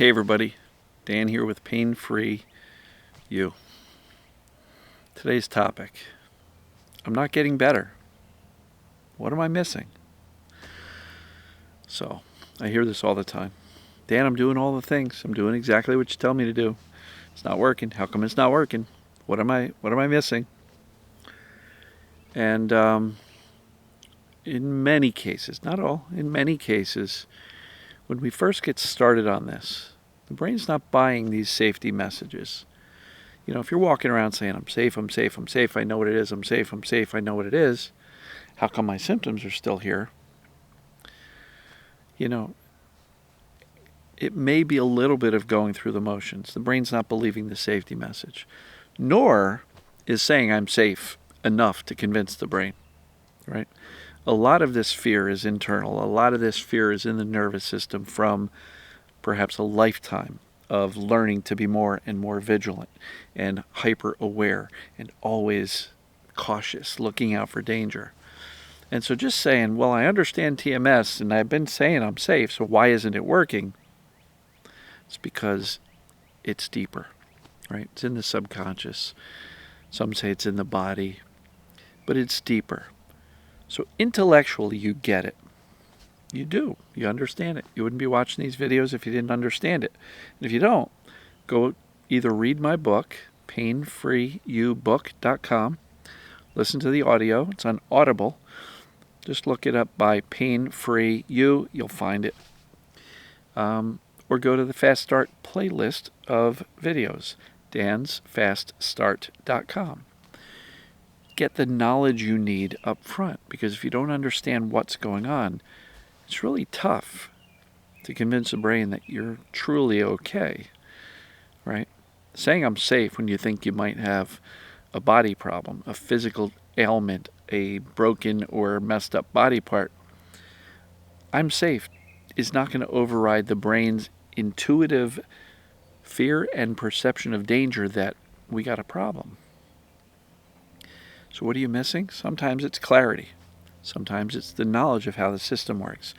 Hey everybody, Dan here with Pain Free You. Today's topic, I'm not getting better. What am I missing? So, I hear this all the time. Dan, I'm doing all the things. I'm doing exactly what you tell me to do. It's not working. How come it's not working? What am I missing? And in many cases, not all, in many cases, when we first get started on this, the brain's not buying these safety messages. You know, if you're walking around saying, I'm safe, I'm safe, I'm safe, I know what it is, I'm safe, I know what it is, how come my symptoms are still here? You know, it may be a little bit of going through the motions. The brain's not believing the safety message, nor is saying I'm safe enough to convince the brain, right? A lot of this fear is internal. A lot of this fear is in the nervous system from perhaps a lifetime of learning to be more and more vigilant and hyper aware and always cautious, looking out for danger. And so just saying, well, I understand TMS and I've been saying I'm safe, so why isn't it working? It's because it's deeper, right? It's in the subconscious. Some say it's in the body, but it's deeper. So intellectually, you get it. You do. You understand it. You wouldn't be watching these videos if you didn't understand it. And if you don't, go either read my book, painfreeyoubook.com, listen to the audio. It's on Audible. Just look it up by Pain Free You. You'll find it. Or go to the Fast Start playlist of videos, dansfaststart.com. Get the knowledge you need up front, because if you don't understand what's going on, it's really tough to convince the brain that you're truly okay, right? Saying I'm safe when you think you might have a body problem, a physical ailment, a broken or messed up body part, I'm safe, is not going to override the brain's intuitive fear and perception of danger that we got a problem. So what are you missing? Sometimes it's clarity. Sometimes it's the knowledge of how the system works.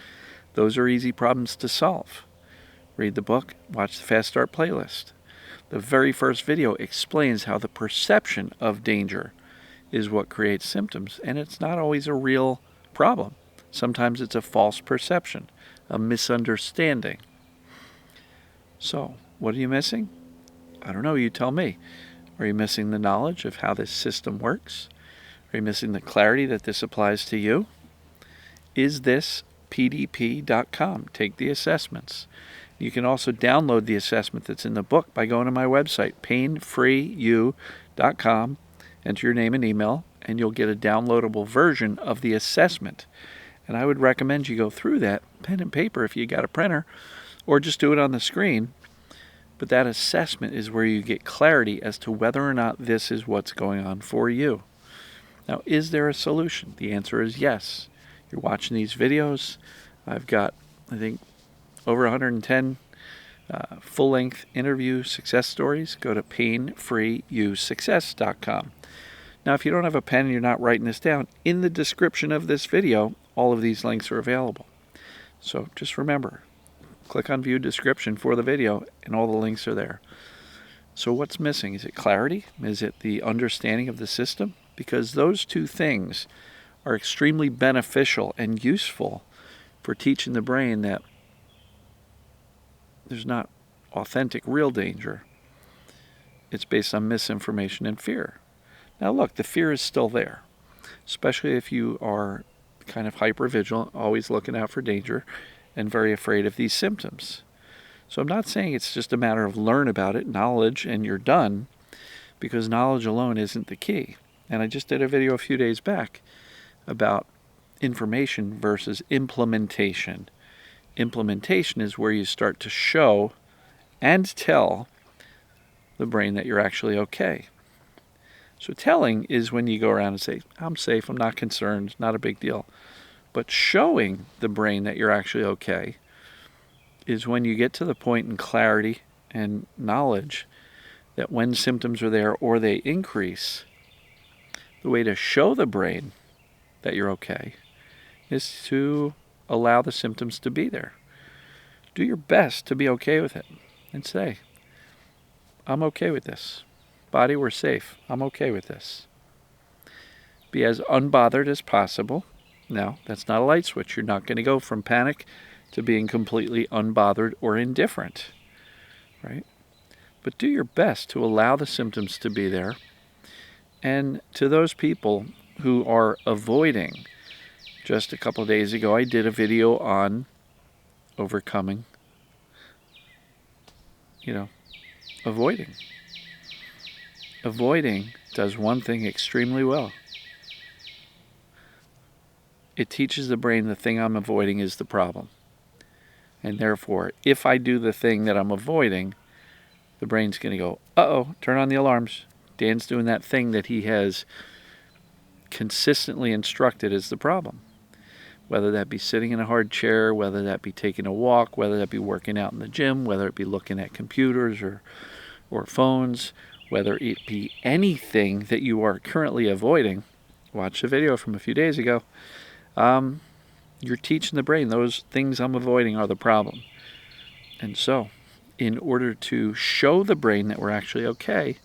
Those are easy problems to solve. Read the book, watch the Fast Start playlist. The very first video explains how the perception of danger is what creates symptoms, and it's not always a real problem. Sometimes it's a false perception, a misunderstanding. So, what are you missing? I don't know, you tell me. Are you missing the knowledge of how this system works? Are you missing the clarity that this applies to you? Is this pdp.com? Take the assessments. You can also download the assessment that's in the book by going to my website, painfreeyou.com. Enter your name and email, and you'll get a downloadable version of the assessment. And I would recommend you go through that, pen and paper if you got a printer, or just do it on the screen. But that assessment is where you get clarity as to whether or not this is what's going on for you. Now, is there a solution? The answer is yes. You're watching these videos. I've got, I think, over 110 full-length interview success stories. Go to painfreeyousuccess.com. Now, if you don't have a pen and you're not writing this down, in the description of this video, all of these links are available. So just remember, click on View Description for the video, and all the links are there. So what's missing? Is it clarity? Is it the understanding of the system? Because those two things are extremely beneficial and useful for teaching the brain that there's not authentic, real danger. It's based on misinformation and fear. Now look, the fear is still there, especially if you are kind of hyper-vigilant, always looking out for danger, and very afraid of these symptoms. So I'm not saying it's just a matter of learn about it, knowledge, and you're done, because knowledge alone isn't the key. And I just did a video a few days back about information versus implementation. Implementation is where you start to show and tell the brain that you're actually okay. So telling is when you go around and say, I'm safe, I'm not concerned, not a big deal. But showing the brain that you're actually okay is when you get to the point in clarity and knowledge that when symptoms are there or they increase, the way to show the brain that you're okay is to allow the symptoms to be there. Do your best to be okay with it. and say, I'm okay with this. Body, we're safe. I'm okay with this. Be as unbothered as possible. Now, that's not a light switch. You're not going to go from panic to being completely unbothered or indifferent, right? But do your best to allow the symptoms to be there. And to those people who are avoiding, just a couple of days ago, I did a video on overcoming, avoiding. Avoiding does one thing extremely well. It teaches the brain the thing I'm avoiding is the problem. And therefore, if I do the thing that I'm avoiding, the brain's going to go, uh-oh, turn on the alarms. Dan's doing that thing that he has consistently instructed is the problem. Whether that be sitting in a hard chair, whether that be taking a walk, whether that be working out in the gym, whether it be looking at computers or phones, whether it be anything that you are currently avoiding. Watch the video from a few days ago. You're teaching the brain those things I'm avoiding are the problem. And so, in order to show the brain that we're actually okay,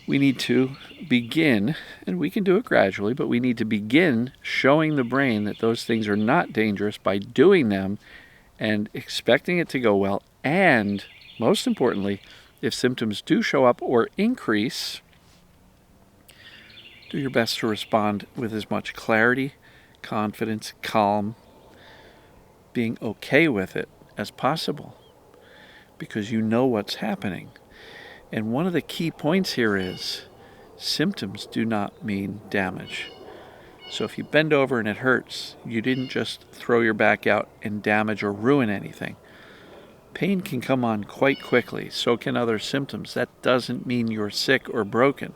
we need to begin, and we can do it gradually, but we need to begin showing the brain that those things are not dangerous by doing them and expecting it to go well. And most importantly, if symptoms do show up or increase, do your best to respond with as much clarity, confidence, calm, being okay with it as possible, because you know what's happening. And one of the key points here is symptoms do not mean damage. So if you bend over and it hurts, you didn't just throw your back out and damage or ruin anything. Pain can come on quite quickly, so can other symptoms. That doesn't mean you're sick or broken.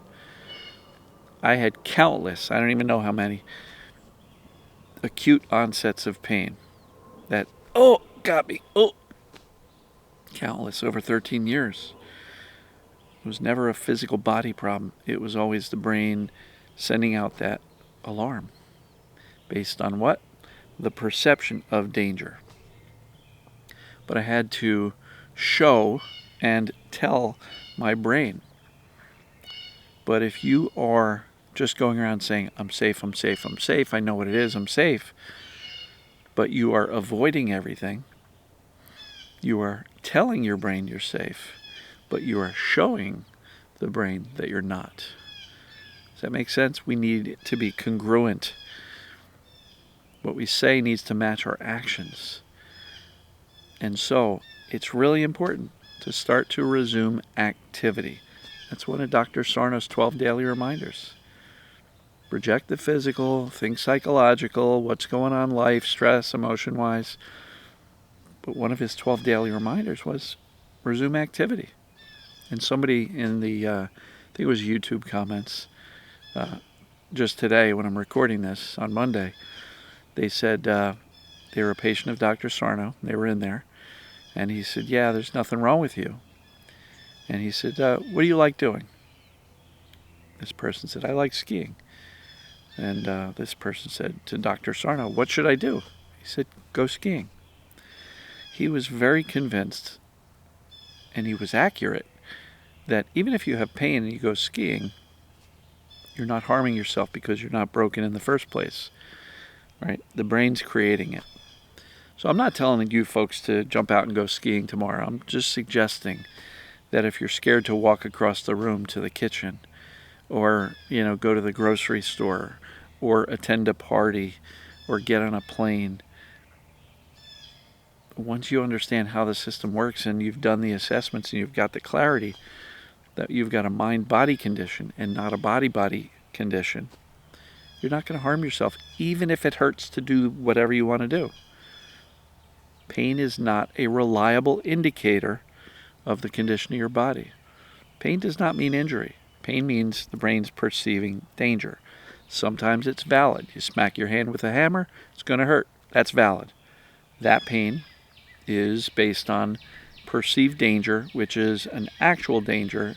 I had countless, I don't even know how many, acute onsets of pain that, got me, countless, over 13 years. It was never a physical body problem. It was always the brain sending out that alarm. Based on what? The perception of danger. But I had to show and tell my brain. But if you are just going around saying, I'm safe, I'm safe, I'm safe, I know what it is, I'm safe, but you are avoiding everything, you are telling your brain you're safe, but you are showing the brain that you're not. Does that make sense? We need to be congruent. What we say needs to match our actions. And so it's really important to start to resume activity. That's one of Dr. Sarno's 12 daily reminders. Reject the physical, think psychological, what's going on in life, stress, emotion-wise. But one of his 12 daily reminders was resume activity. And somebody in the, I think it was YouTube comments, just today when I'm recording this on Monday, they said they were a patient of Dr. Sarno. They were in there. And he said, yeah, there's nothing wrong with you. And he said, what do you like doing? This person said, I like skiing. And this person said to Dr. Sarno, what should I do? He said, go skiing. He was very convinced, and he was accurate, that even if you have pain and you go skiing, you're not harming yourself because you're not broken in the first place, right? The brain's creating it. So I'm not telling you folks to jump out and go skiing tomorrow. I'm just suggesting that if you're scared to walk across the room to the kitchen, or, go to the grocery store, or attend a party, or get on a plane, once you understand how the system works and you've done the assessments and you've got the clarity that you've got a mind-body condition and not a body-body condition, you're not going to harm yourself, even if it hurts to do whatever you want to do. Pain is not a reliable indicator of the condition of your body. Pain does not mean injury. Pain means the brain's perceiving danger. Sometimes it's valid. You smack your hand with a hammer, it's going to hurt. That's valid. That pain is based on perceived danger, which is an actual danger,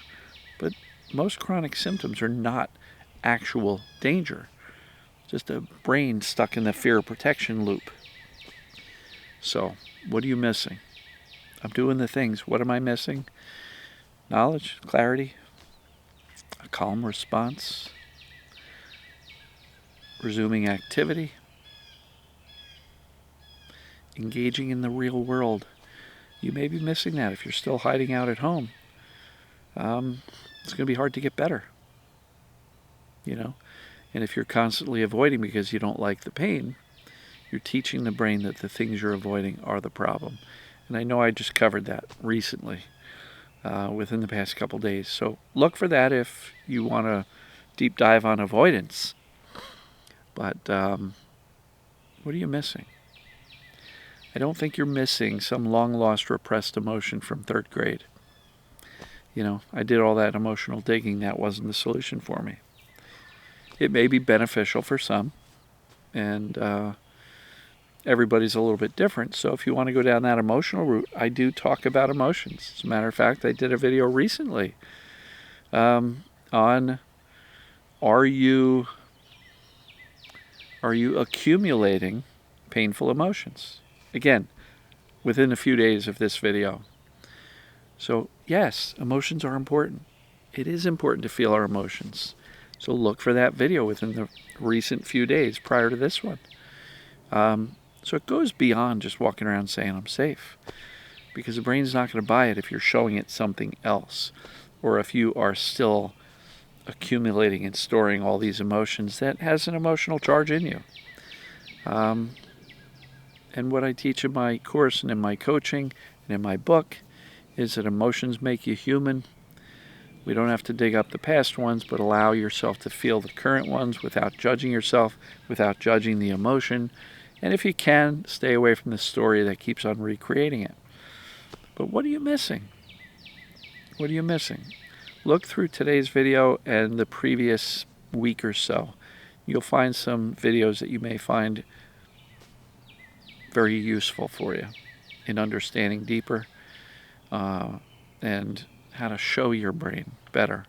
but most chronic symptoms are not actual danger. Just a brain stuck in the fear protection loop. So, what are you missing? I'm doing the things. What am I missing? Knowledge, clarity, a calm response, resuming activity, engaging in the real world. You may be missing that if you're still hiding out at home. It's going to be hard to get better, you know. And if you're constantly avoiding because you don't like the pain, you're teaching the brain that the things you're avoiding are the problem. And I know I just covered that recently, within the past couple days. So look for that if you want to deep dive on avoidance. But what are you missing? I don't think you're missing some long-lost repressed emotion from 3rd grade. You know, I did all that emotional digging. That wasn't the solution for me. It may be beneficial for some, and everybody's a little bit different. So if you want to go down that emotional route, I do talk about emotions. As a matter of fact, I did a video recently on are you accumulating painful emotions? Again, within a few days of this video. So yes, emotions are important. It is important to feel our emotions. So look for that video within the recent few days prior to this one. So it goes beyond just walking around saying I'm safe, because the brain's not going to buy it if you're showing it something else, or if you are still accumulating and storing all these emotions that has an emotional charge in you. And what I teach in my course and in my coaching and in my book is that emotions make you human. We don't have to dig up the past ones, but allow yourself to feel the current ones without judging yourself, without judging the emotion. And if you can, stay away from the story that keeps on recreating it. But what are you missing? What are you missing? Look through today's video and the previous week or so. You'll find some videos that you may find very useful for you in understanding deeper and how to show your brain better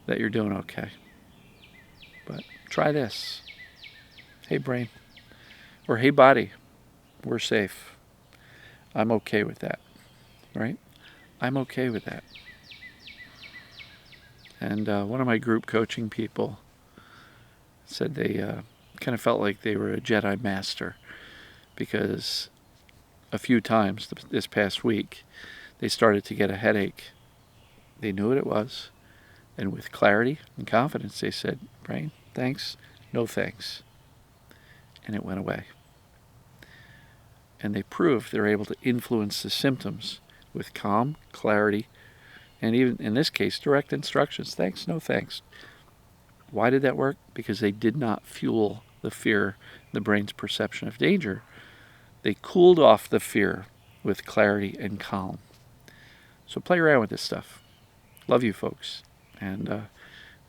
that you're doing okay. But try this. Hey brain, or hey body, we're safe. I'm okay with that, right? I'm okay with that. And one of my group coaching people said they kind of felt like they were a Jedi Master, because a few times this past week they started to get a headache. They knew what it was, and with clarity and confidence they said, brain, thanks, no thanks. And it went away. And they proved they're able to influence the symptoms with calm, clarity, and even in this case, direct instructions. Thanks, no thanks. Why did that work? Because they did not fuel the fear, the brain's perception of danger. They cooled off the fear with clarity and calm. So play around with this stuff. Love you folks. And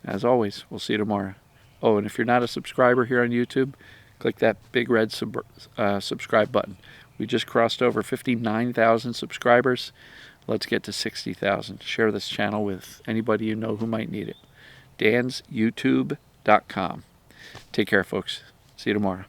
as always, we'll see you tomorrow. Oh, and if you're not a subscriber here on YouTube, click that big red subscribe button. We just crossed over 59,000 subscribers. Let's get to 60,000. Share this channel with anybody you know who might need it. DansYouTube.com. Take care, folks. See you tomorrow.